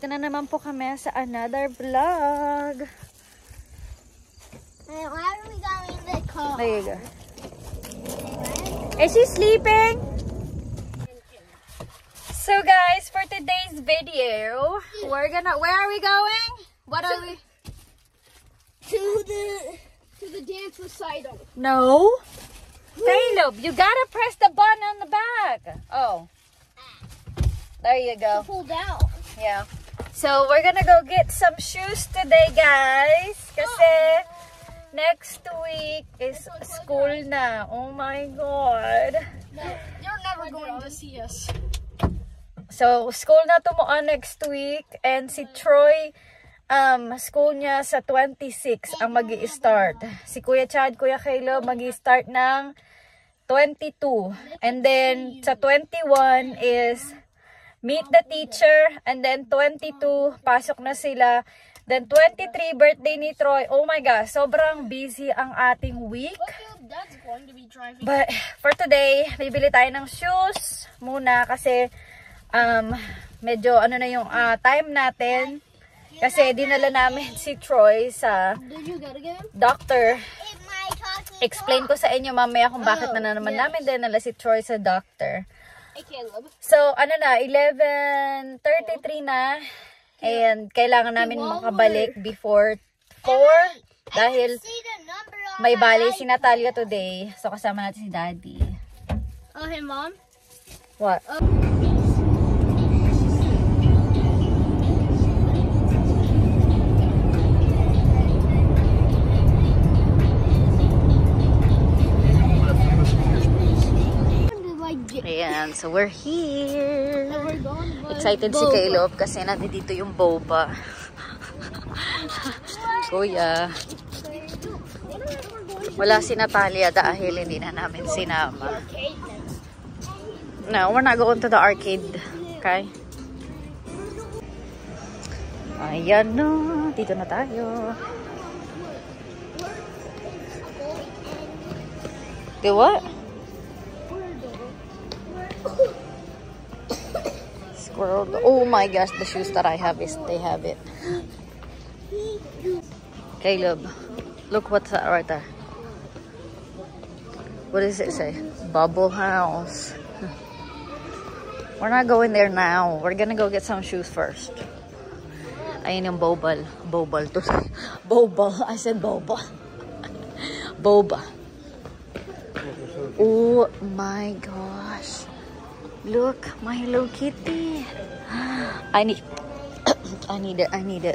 Nandito na naman po kami sa another vlog. Why are we going in the car? There you go. Is she sleeping? So guys, for today's video, where are we going? What are we? To the dance recital. No. Caleb, you gotta press the button on the back. Oh. There you go. Pull down. Yeah. So we're gonna go get some shoes today, guys. Kasi next week is school na. Oh my God. No, you're never going to see us. So school na tumuan next week, and si Troy, school niya sa 26 ang magi-start. Si Kuya Chad, Kuya Caleb magi-start ng 22. And then sa 21 is meet the teacher, and then 22 pasok na sila. Then 23 birthday ni Troy. Oh my gosh, sobrang busy ang ating week. Dad's going to be driving. But for today, bibili tayo ng shoes muna kasi medyo ano na yung time natin. Kasi dinala namin si Troy sa doctor. Explain ko sa inyo mamaya kung bakit na naman namin dinala si Troy sa doctor. So, ano na, 11:33 na. And kailangan namin makabalik before 4. Dahil may bali si Natalia today. So, kasama natin si Daddy. Oh, hey, Mom? What? Ayan, so we're here. Excited si Caleb kasi nandito yung boba. Kuya. Wala si Natalia dahil hindi na namin sinama. No, we're not going to the arcade. Okay? Ayan na. Dito na tayo. Do what? Squirrel. Oh my gosh, the shoes that I have they have it. Caleb, look what's that right there. What does it say? Bubble House. We're not going there now. We're gonna go get some shoes first. Ayun yung bobal. Bobal to. Boba. I said boba. Boba. Oh my gosh. Look, my Hello Kitty. I need it. I need it.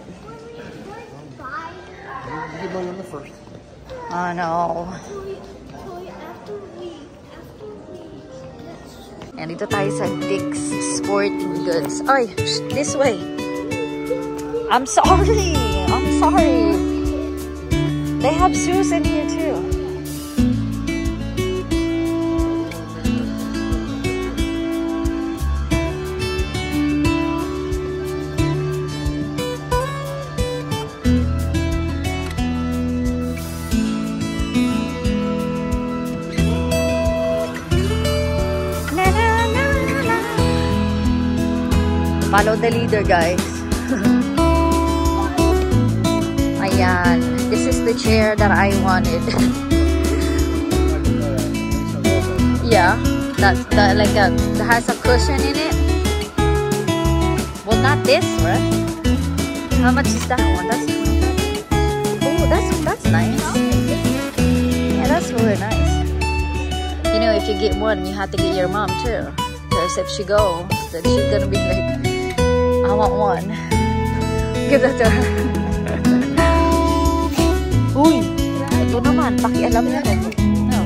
You go on the first. Oh no. And dito tayo sa Dick's Sporting Goods. Ay, this way. I'm sorry. I'm sorry. They have shoes in here too. Follow the leader, guys. Ayan. This is the chair that I wanted. Yeah. That has a cushion in it. Well, not this, right? How much is that one? That's oh, that's nice. Yeah, that's really nice. You know, if you get one, you have to get your mom too. Because if she goes, then she's gonna be like, I want one. Give that to her. Uy, ito naman, pakialam na rin. No.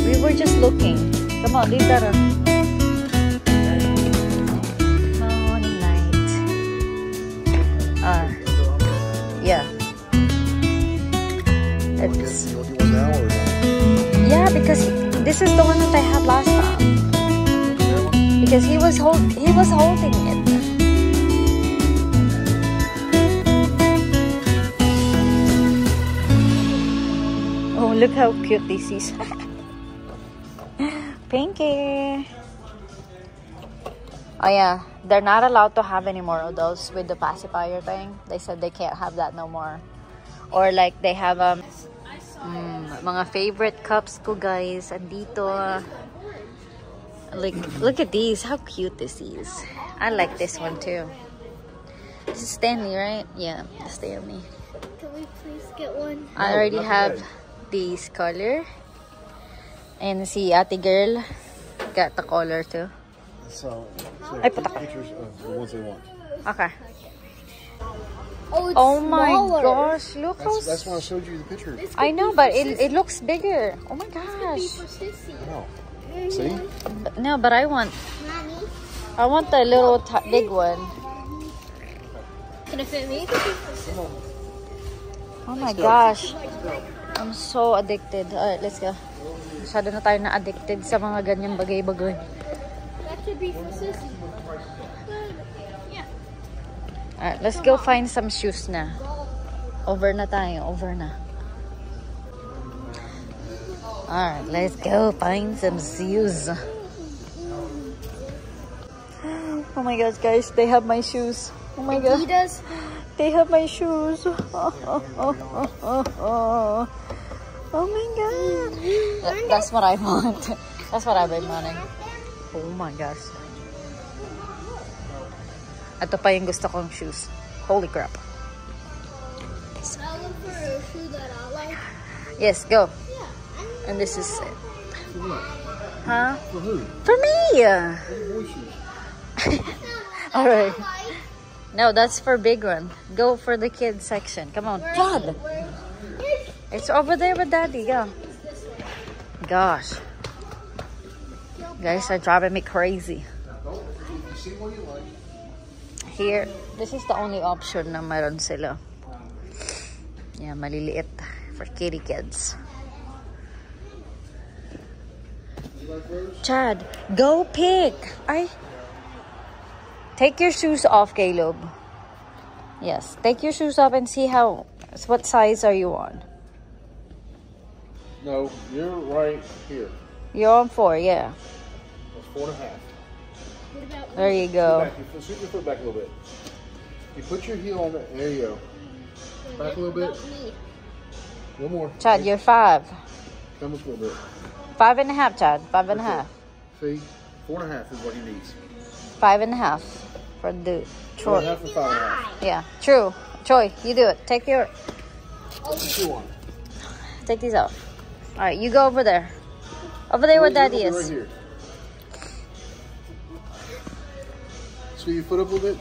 We were just looking. Come on, leave that. Morning light. Yeah. It's, yeah, because this is the one that I had last time. Because he was holding it. Oh, look how cute this is. Pinky. Oh yeah, they're not allowed to have any more of those with the pacifier thing. They said they can't have that no more. Or like they have mga favorite cups ko guys. Andito. Like look at these. How cute this is. I like this one too. This is Stanley, right? Yeah, Stanley. Can we please get one? I already have this color. And see Ate Girl got the color too. So Ay, take putak. pictures of the ones they want. Okay. Oh, it's Oh my smaller. gosh, look how That's why I showed you the picture. I know, but it looks bigger. Oh my gosh. For Sissy. Wow. See? No, but I want the little big one. Can it fit me? Oh my gosh. I'm so addicted. Alright, let's go. Masyado na tayo na addicted sa mga ganyang bagay-bagay. That should be for Sissy. Yeah. Alright, let's go find some shoes na. Over na tayo. Over na. Alright, let's go find some shoes. Oh my gosh, guys. They have my shoes. Oh my god. Adidas. They have my shoes. Oh my god. That's what I want. That's what I've been wanting. Oh my gosh. Ito pa yung gusto kong shoes. Holy crap. I look for a shoe that I like. Yes, go. Yeah. And this is it. Huh? For who? For me! Boy shoes. Alright. No, that's for big one. Go for the kids section. Come on. Chad! It's over there with Daddy. Go. Gosh. Guys are driving me crazy. You see what you like. Here, this is the only option na meron sila. Yeah, maliliit for kitty kids. You like those? Chad, go pick. Take your shoes off, Caleb. Yes, take your shoes off and see what size are you on? No, you're right here. You're on 4, yeah. That's 4.5. What about There you go. Back, you sweep your foot back a little bit. You put your heel on it. There you go. Back a little bit. me? One more. Chad, you're 5. Come up a little bit. 5.5, Chad. 5.5. See? 4.5 is what he needs. 5.5 for the Troy. 4.5 or 5.5. Yeah, true. Troy, you do it. Take Shoe on. these off. All right, you go over there. Over there where Daddy Right is. here. Sweep your foot up a little bit.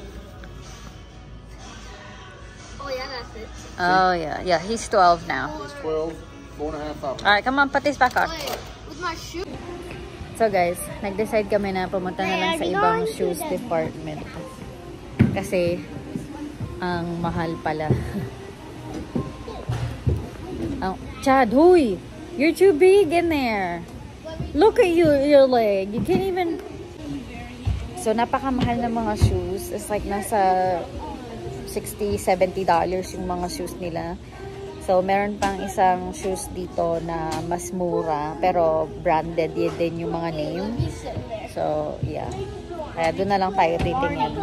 Oh yeah, that's it. Oh yeah, yeah. He's 12 now. It's 12, 4.5, 5. All right, come on, put this back on. Wait, with my shoe. So guys, nag-decide kami na pumunta na lang sa ibang shoes department. Kasi ang mahal pala. Oh, Chad, huy! You're too big in there. Look at your leg. You can't even... So, napakamahal ng mga shoes. It's like nasa $60, $70 yung mga shoes nila. So, meron pang isang shoes dito na mas mura. Pero branded yun din yung mga name. So, yeah. Kaya doon na lang tayo titingin.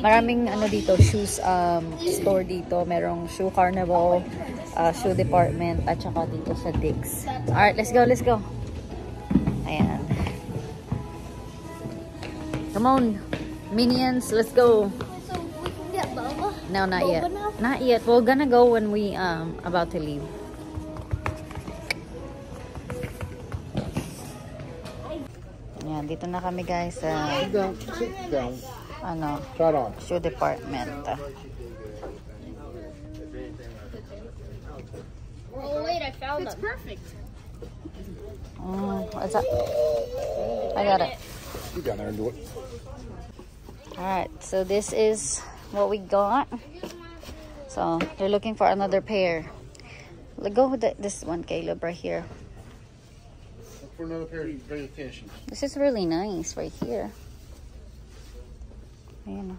Maraming ano dito, shoes store dito. Merong Shoe Carnival, shoe department, at saka dito sa Dick's. Alright, let's go, let's go. Ayan. Come on, minions, let's go. So we can get Boba? No, not yet. Boba now? Not yet. We're gonna go when we about to leave. Ayan, dito na kami guys sa Sit down. Sit down. ano, Try it on. shoe department. Oh wait, I found them. It's perfect. What's that? I got it. You down there and do it. Alright, so this is what we got. So, they're looking for another pair. Let's go with this one, Caleb, right here. Look for another pair of tensions. This is really nice right here. Ayan.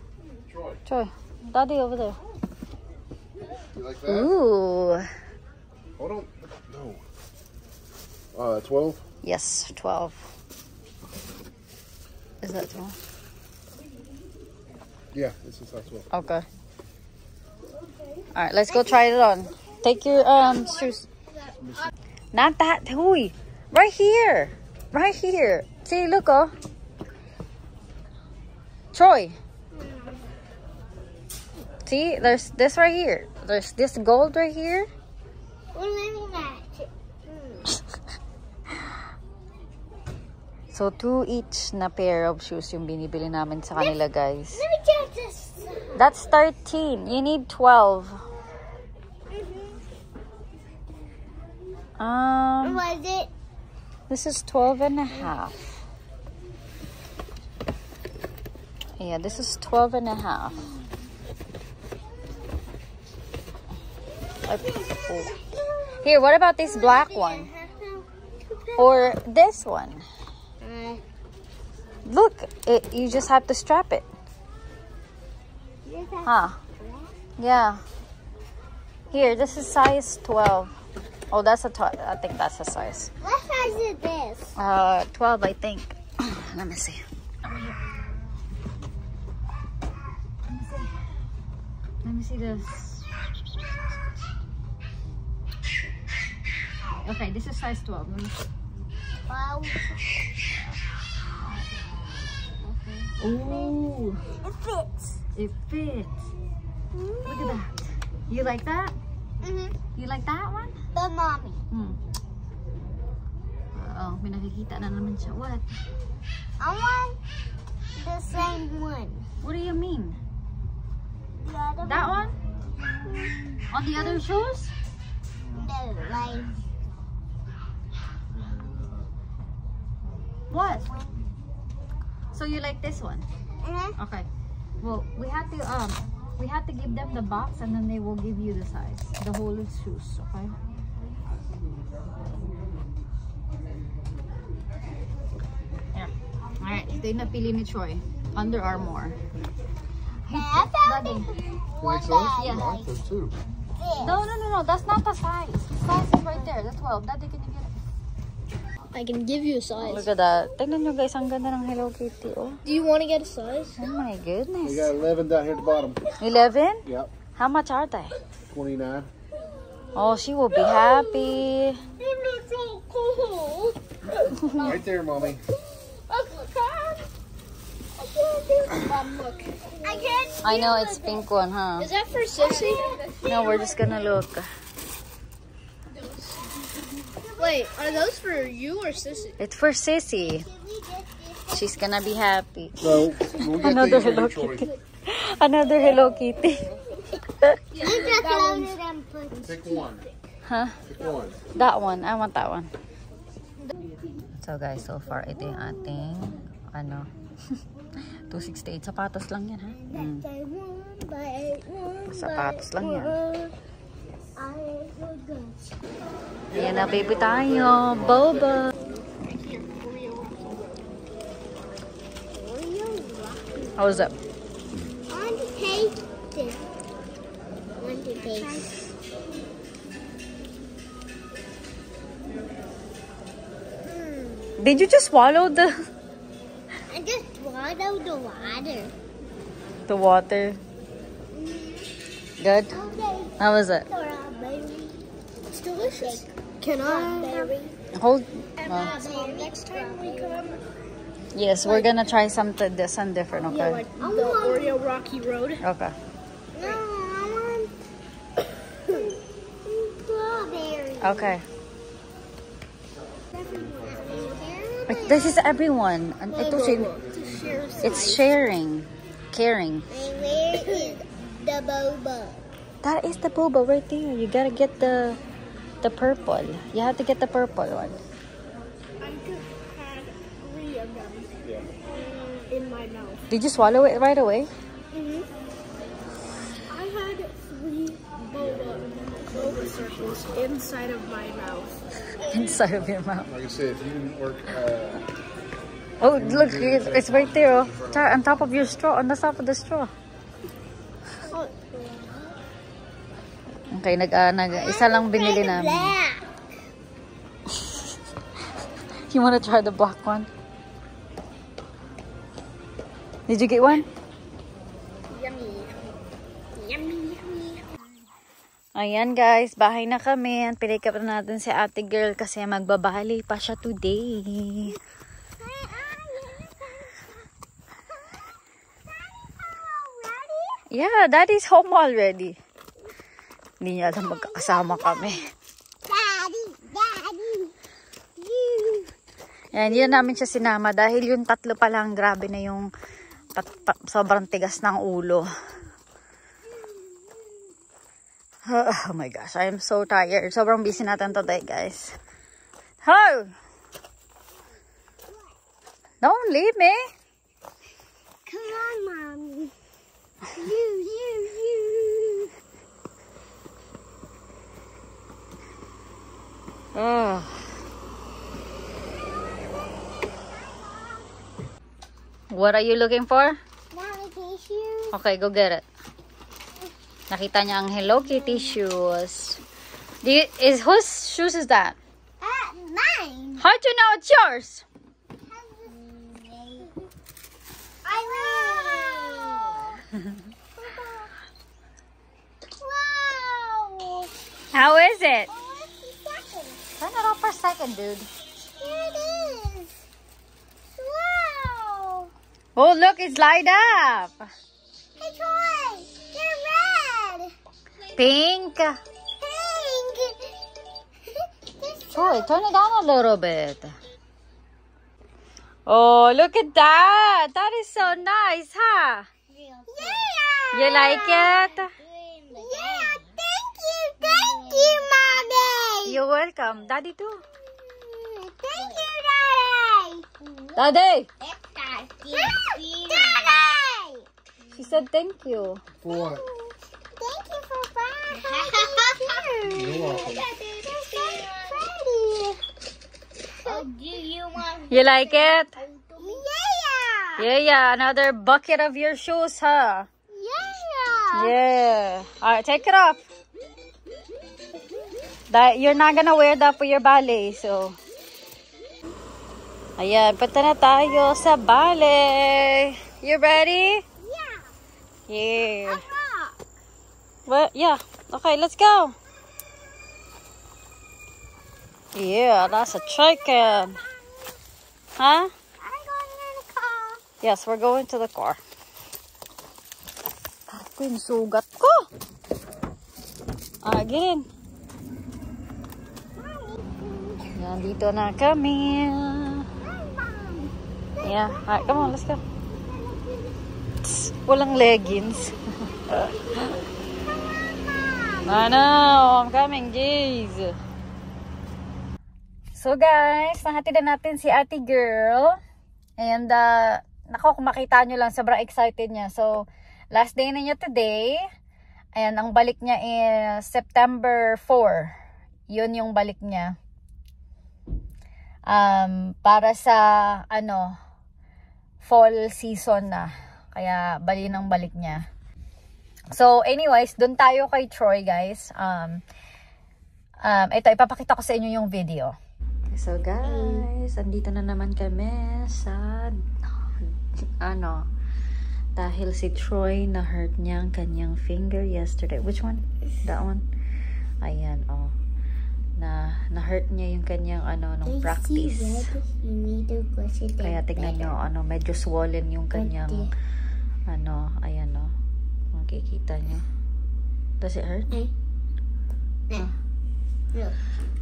Troy, Troy, Daddy over there. you like that? Ooh. Hold on. No. 12? Yes, 12. Is that small? Yeah, this is size 12. Okay. Alright, let's go try it on. Take your shoes. Not that. Hui. Right here. Right here. See, look, oh. Troy. See, there's this right here. There's this gold right here. So, 2 each na pair of shoes yung binibili namin sa kanila, guys. Let me get this. That's 13. You need 12. Was it? This is 12 and a half. Yeah, this is 12 and a half. Here, what about this black one? Or this one? Look, you just have to strap it. Huh? Yeah. Here, this is size 12. Oh, that's a 12. I think that's a size. What size is this? 12, I think. Let me see. Let me see this. Okay, this is size 12. Let me see. Wow. Ooh, It fits. it fits. Look at that. You like that? You like that one? The mommy. Oh, may nakikita na naman siya. What? I want the same one. What do you mean? The other That one? On the other shoes? No, like What? So you like this one? Okay. Well, we have to give them the box and then they will give you the size, the whole shoes. Okay. Yeah. All right. Ito yung napili ni Troy. Under Armour. I found Daddy. one Like those? that I I like those too. No. That's not the size. The size is right there. The 12. Daddy, can you get it? I can give you a size. Look at that. Tingnan nyo guys, ang ganda ng Hello Kitty. Oh, Do you want to get a size? oh my goodness. We got 11 down here at the bottom. 11? Yep. How much are they? 29. Oh, she will be happy. It's so cool. Right there, mommy. Look. I can't do look. I can't. I know it's pink one, huh? Is that for Sissy? No, we're just gonna look. Wait, are those for you or Sissy? It's for Sissy. She's gonna be happy. So, we'll get Another these Hello for you, Troy. Kitty. Another Hello Kitty. Pick one. Huh? Pick one. That one. I want that one. So guys, so far ito yung ating ano 268. Sapatos lang yan, ha? Sapatos lang yan. Ayan na, baby tayo. Boba. How was that? I want to taste it. I want to taste. Did you just swallow the I just swallowed the water. water? Good? Okay. How was it? Strawberry. It's delicious. Can I? Hold. Next time we come. Yes, we're gonna try something different, okay? The Oreo Rocky Road. Okay. No, I want strawberry. Okay. This is everyone. Ito it's sharing. Caring. And where is the boba? That is the boba right there. You gotta get the purple. You have to get the purple one. I could have 3 of them in my mouth. Did you swallow it right away? I had 3 boba circles inside of my mouth. Inside of your mouth. Like I said, if you didn't work, Oh, look, it's right there. Oh. On top of your straw, on the top of the straw. Okay, isa lang binili namin. Black. You wanna try the black one? Did you get one? Yummy. Yummy, yummy. Ayan guys, bahay na kami. Pick up na natin si ate girl kasi magbabali pa siya today. Yeah, daddy's home already. Hindi niya alam magkakasama kami. Daddy. Ayan, yun namin siya sinama dahil yung tatlo pa lang, grabe na yung sobrang tigas ng ulo. Oh my gosh, I am so tired. Sobrang busy natin today, guys. Oh! Don't leave me. Come on, Mommy. You. Oh. What are you looking for? Mommy, shoes. Okay, go get it. Nakita niya ang Hello Kitty shoes. Whose shoes is that? Mine. How do you know it's yours? I will. Wow. How is it? Second. Turn it off for a second, dude. Here it is. Wow. Oh, look, it's light up. Hey, Troy. They're red. Pink. Pink. Troy, turn it down a little bit. Oh, look at that. That is so nice, huh? Yeah. You like it? Yeah. Thank you, Mommy. You're welcome. Daddy too. Thank you, Daddy. Daddy! Daddy. She said thank you. For what? Thank you for buying. You're welcome. Do you want? You like it? Yeah. Yeah, another bucket of your shoes, huh? Yeah. Yeah. Alright, take it off. You're not gonna wear that for your ballet, so. Ayan, punta na tayo sa ballet. You ready? Yeah. Yeah. Rock. Well, yeah. Okay, let's go. Yeah, that's a chicken. Huh? I'm going in the car. Yes, we're going to the car. Ako yung sugat ko. Again. Yan, dito na kami. Yeah. Alright, come on, let's go. Tss, walang leggings. I know, I'm coming, jeez. So guys, nahatid na natin si ate girl. And, nako, kung makita nyo lang, sobrang excited niya. So, last day na niya today. And, ang balik niya is September 4. Yun yung balik niya. Para sa, fall season na. Kaya, bali ng balik niya. So, anyways, dun tayo kay Troy, guys. Ito, ipapakita ko sa inyo yung video. So, guys, andito na naman kami sa, dahil si Troy na-hurt niya ang kanyang finger yesterday. Which one? That one? Ayan, oh. Na-hurt niya yung kanyang, nung practice. Kaya tignan nyo, medyo swollen yung kanyang, ayan, oh. Makikita nyo. Does it hurt?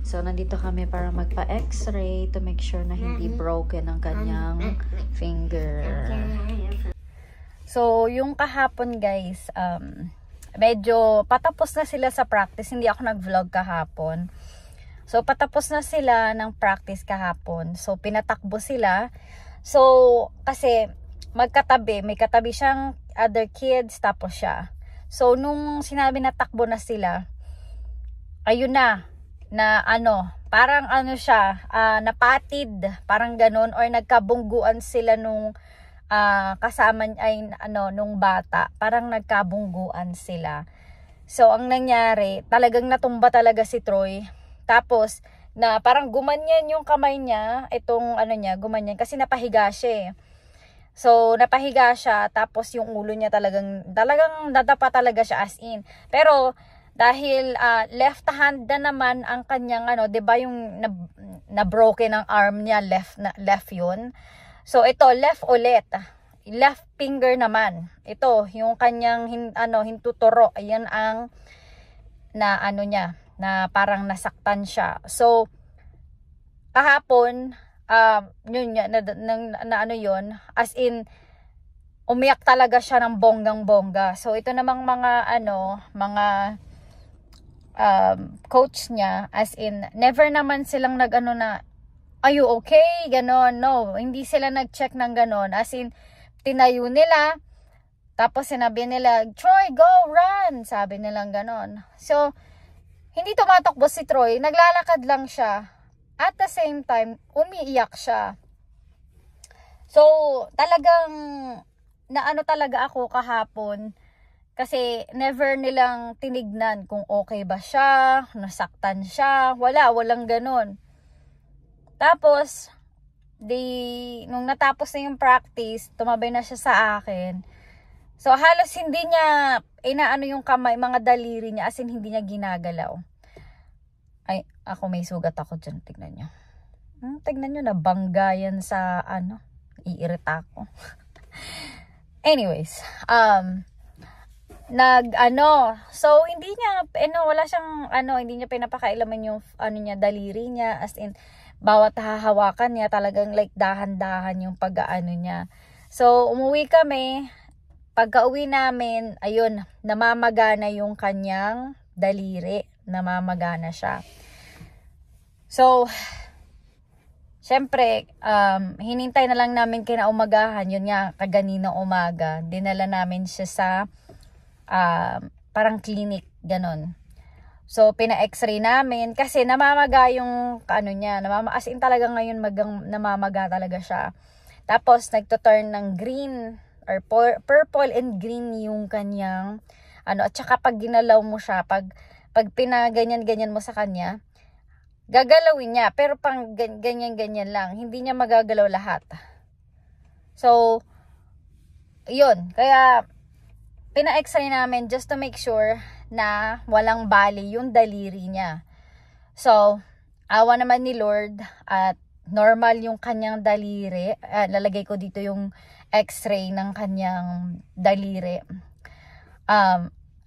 So, nandito kami para magpa-x-ray to make sure na hindi broken ang kanyang finger. So, yung kahapon, guys, medyo patapos na sila sa practice. Hindi ako nag-vlog kahapon. So, patapos na sila ng practice kahapon. So, pinatakbo sila. So, kasi magkatabi. May katabi siyang other kids, tapos siya. So, nung sinabi na takbo na sila, ayun na parang siya, napatid, parang ganun, or nagkabungguan sila nung kasama ay nung bata, parang nagkabungguan sila. So ang nangyari, talagang natumba talaga si Troy. Tapos na parang gumanyan yung kamay niya, itong niya, gumanyan kasi napahiga siya. So, napahiga siya, tapos yung ulo niya talagang nadapa talaga siya as in. Pero, dahil left hand na naman ang kanyang, 'di ba yung na-broken ang arm niya, left yun. So, ito, left ulit. Left finger naman. Ito, yung kanyang, hintuturo. Ayan ang, niya, na parang nasaktan siya. So, kahapon, yun yun, as in umiyak talaga siya ng bonggang-bongga. So ito namang mga coach niya, as in never naman silang na are you okay, ganon. No, hindi sila nag-check ng ganon, as in tinayo nila, tapos sinabi nila, Troy, go, run, sabi nilang ganon. So hindi tumatakbo si Troy, naglalakad lang siya. At the same time, umiiyak siya. So, talagang talaga ako kahapon kasi never nilang tinignan kung okay ba siya, nasaktan siya, walang ganon. Tapos, nung natapos na yung practice, tumabay na siya sa akin. So, halos hindi niya yung kamay, mga daliri niya, as in hindi niya ginagalaw. Ay, ako may sugat ako dyan. Tignan nyo. Tignan nyo, nabangga yan sa, iirita ako. Anyways, so, hindi niya, wala siyang, hindi niya pinapakailaman yung, daliri niya, as in, bawat hahawakan niya, talagang like, dahan-dahan yung pag-ano niya. So, umuwi kami, pagka-uwi namin, ayun, namamagana yung kanyang daliri. Namamagana siya. So, syempre, hinintay na lang namin kinaumagahan. Yun nga, kaganina umaga. Dinala namin siya sa parang clinic, ganon. So, pina-x-ray namin kasi namamaga yung niya. As in talaga ngayon namamaga talaga siya. Tapos, nagto-turn ng green or purple and green yung kanyang at saka pag ginalaw mo siya, pag pinaganyan-ganyan mo sa kanya, gagalawin niya. Pero pang ganyan-ganyan lang. Hindi niya magagalaw lahat. So, yun. Kaya, pina-x-ray namin just to make sure na walang bali yung daliri niya. So, awa naman ni Lord at normal yung kanyang daliri. Lalagay ko dito yung x-ray ng kanyang daliri.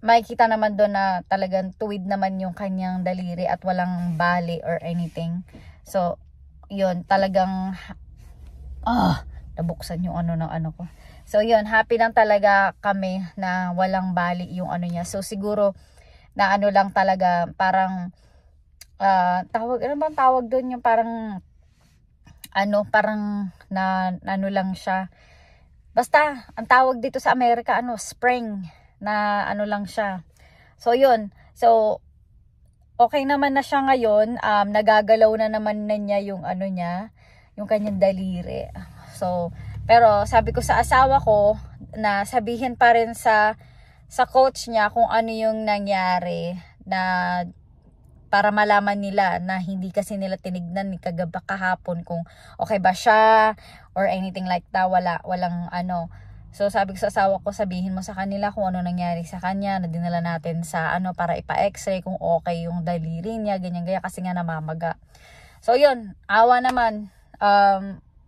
Makikita naman doon na talagang tuwid naman yung kanyang daliri at walang bali or anything. So, yun, talagang nabuksan yung ko. So, yun, happy lang talaga kami na walang bali yung niya. So, siguro na lang talaga, parang tawag doon yung parang parang lang siya. Basta, ang tawag dito sa Amerika, spring na lang siya. So, yun. So, okay naman na siya ngayon. Nagagalaw na naman na niya yung niya, yung kanyang daliri. So, pero sabi ko sa asawa ko na sabihin pa rin sa coach niya kung ano yung nangyari, na para malaman nila na hindi kasi nila tinignan ni kahapon kung okay ba siya or anything like that. Walang So, sabi ko sa asawa ko, sabihin mo sa kanila kung ano nangyari sa kanya, na dinala natin sa para ipa-x-ray kung okay yung daliri niya, ganyan-ganyan, kasi nga namamaga. So, yun, awa naman,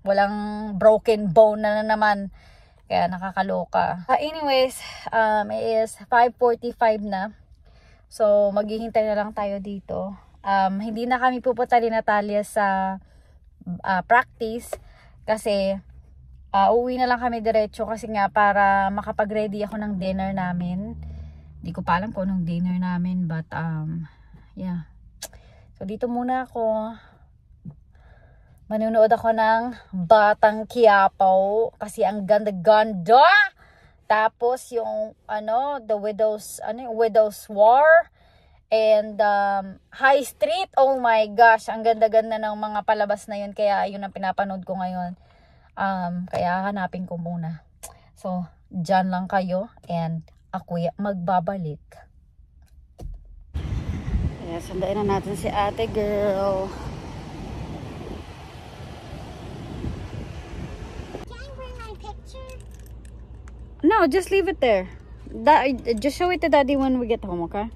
walang broken bone na naman, kaya nakakaloka. Anyways, it is 5:45 na. So, maghihintay na lang tayo dito. Hindi na kami pupunta ni Natalia sa practice, kasi uuwi na lang kami diretso kasi nga para makapag-ready ako ng dinner namin. Hindi ko pa alam kung anong dinner namin, but yeah. So dito muna ako. Manunood ako ng Batang Quiapo kasi ang ganda-ganda. Tapos yung The Widow's War and High Street. Oh my gosh, ang ganda-ganda ng mga palabas na yun, kaya yun ang pinapanood ko ngayon. Kaya hanapin ko muna. So, dyan lang kayo and ako'y magbabalik. Kaya sundain na natin si ate girl. Can I bring my picture? No, just leave it there. Just show it to Daddy when we get home, okay?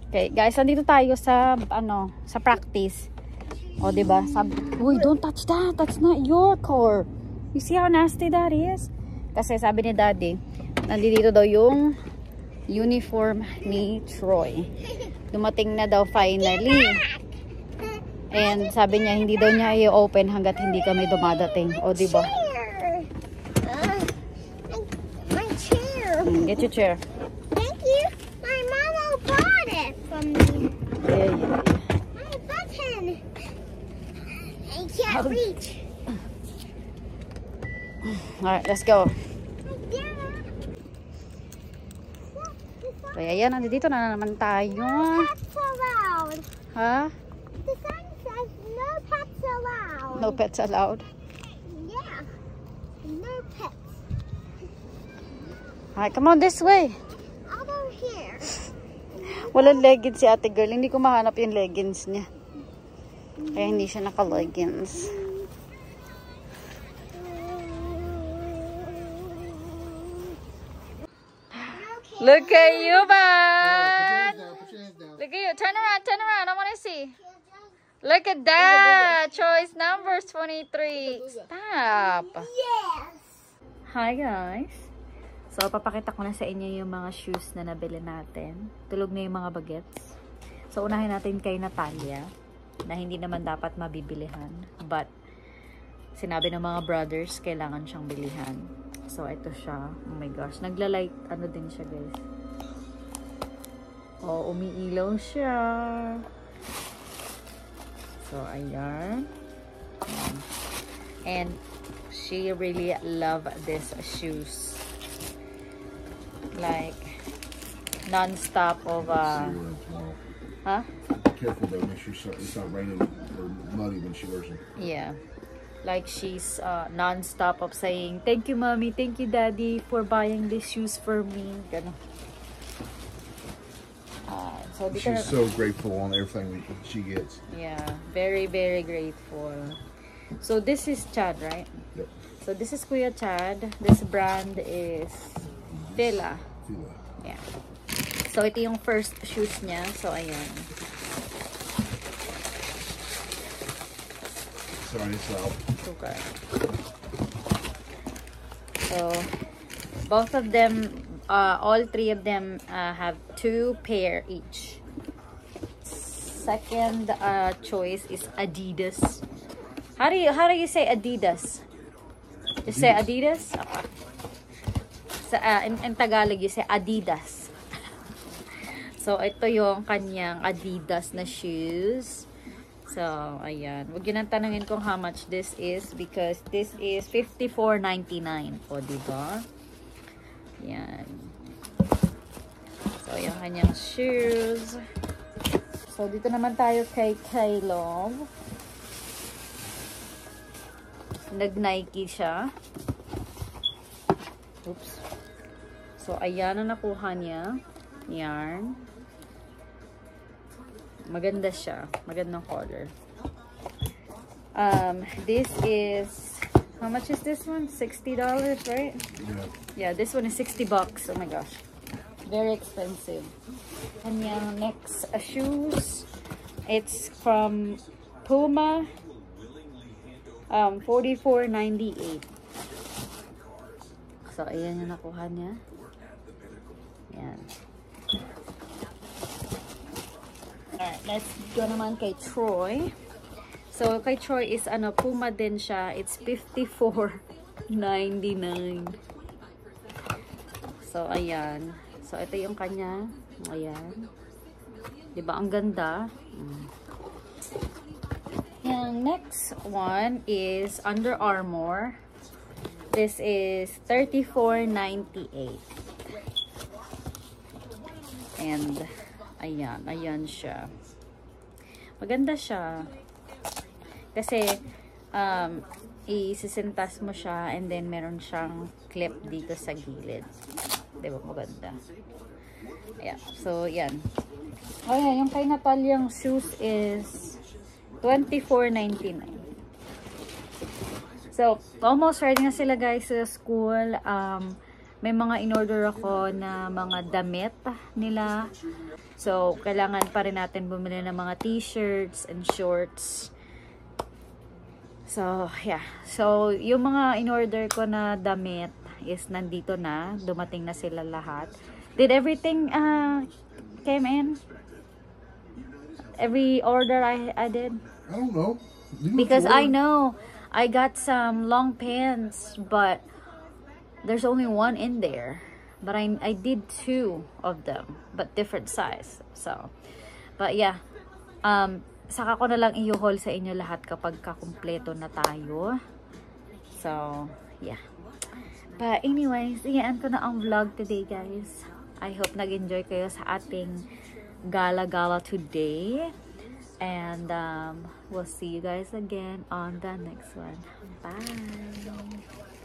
Okay, guys, nandito tayo sa, sa practice. O, diba? Uy, don't touch that. That's not your car. You see how nasty that is? Kasi sabi ni Daddy, nandito daw yung uniform ni Troy. Dumating na daw finally. And sabi niya, hindi daw niya i-open hanggat hindi kami dumadating. O, diba? My chair. Get your chair. Thank you. My mama bought it from me. Yeah. My button. I can't reach. Alright, let's go. Yeah. Kaya yan, nandito na naman tayo. Pets allowed. Ha? The sign says no pets allowed. No pets allowed. Yeah. No pets. Alright, come on this way. I'll go here. Walang leggings si ate girl. Hindi ko mahanap yung leggings niya. Kaya hindi siya naka-leggings. Look at you, bud! Put your hands down. Look at you. Turn around. I want to see. Look at that. Choice number 23. Stop. Yes. Hi, guys. So, papakita ko na sa inyo yung mga shoes na nabili natin. Tulog na yung mga bagets. So, unahin natin kay Natalia na hindi naman dapat mabibilihan. But, sinabi ng mga brothers, kailangan siyang bilihan. So, ito siya. Oh my gosh. Nagla-light, ano din siya, guys. Oh, umiilaw siya. So, ayan. And, she really love these shoes. Like, non-stop of, huh? Careful though, make sure it's not raining or muddy when she wears them. Yeah. Like she's non-stop of saying, thank you mommy, thank you daddy for buying these shoes for me. Ganun. So She's so grateful on everything she gets. Yeah, very, very grateful. So this is Chad, right? Yep. So this is Kuya Chad. This brand is Fila. Fila. Yeah. So ito yung first shoes niya. So ayan. Sorry, it's loud. Okay. So both of them, all three of them have 2 pair each. Second choice is Adidas. How do you say Adidas? You say Adidas? Okay. Sa in Tagalog you say Adidas. So ito yung kanyang Adidas na shoes. So ayan, wag yun ang tanungin kung how much this is because this is $54.99 po, diba? Yan. So yung kanyang shoes. So dito naman tayo kay Love. Nag-Nike siya. Oops. So, ayan na nakuha niya. Yarn. Maganda siya. Magandang color. This is, how much is this one? $60, right? Yeah, this one is $60. Oh my gosh. Very expensive. Kanyang next shoes. It's from Puma. $44.98. So, ayan yung nakuha niya. Ayan. Alright, let's go naman kay Troy. So, kay Troy is, Puma din siya. It's $54.99. So, ayan. So, ito yung kanya. Ayan. Diba? Ang ganda. Yung next one is Under Armour. This is $34.98. And ayan siya. Maganda siya. Kasi isisintas mo siya and then meron siyang clip dito sa gilid. Diba? Maganda. Ayan. So, yan. Ayan, yung kay Nataliang shoes is $24.99. So, almost ready na sila guys sa school. may mga in-order ako na mga damit nila. So, kailangan pa rin natin bumili ng mga t-shirts and shorts. So, yeah. So, yung mga in-order ko na damit is nandito na. Dumating na sila lahat. Did everything came in? Every order I did? I don't know. Because I know I got some long pants, but there's only one in there. But I did 2 of them, but different size. So, but yeah. Saka ko na lang i-haul sa inyo lahat kapag kakumpleto na tayo. So, yeah. But anyways, iyan ko na ang vlog today, guys. I hope nag-enjoy kayo sa ating gala-gala today. And we'll see you guys again on the next one. Bye!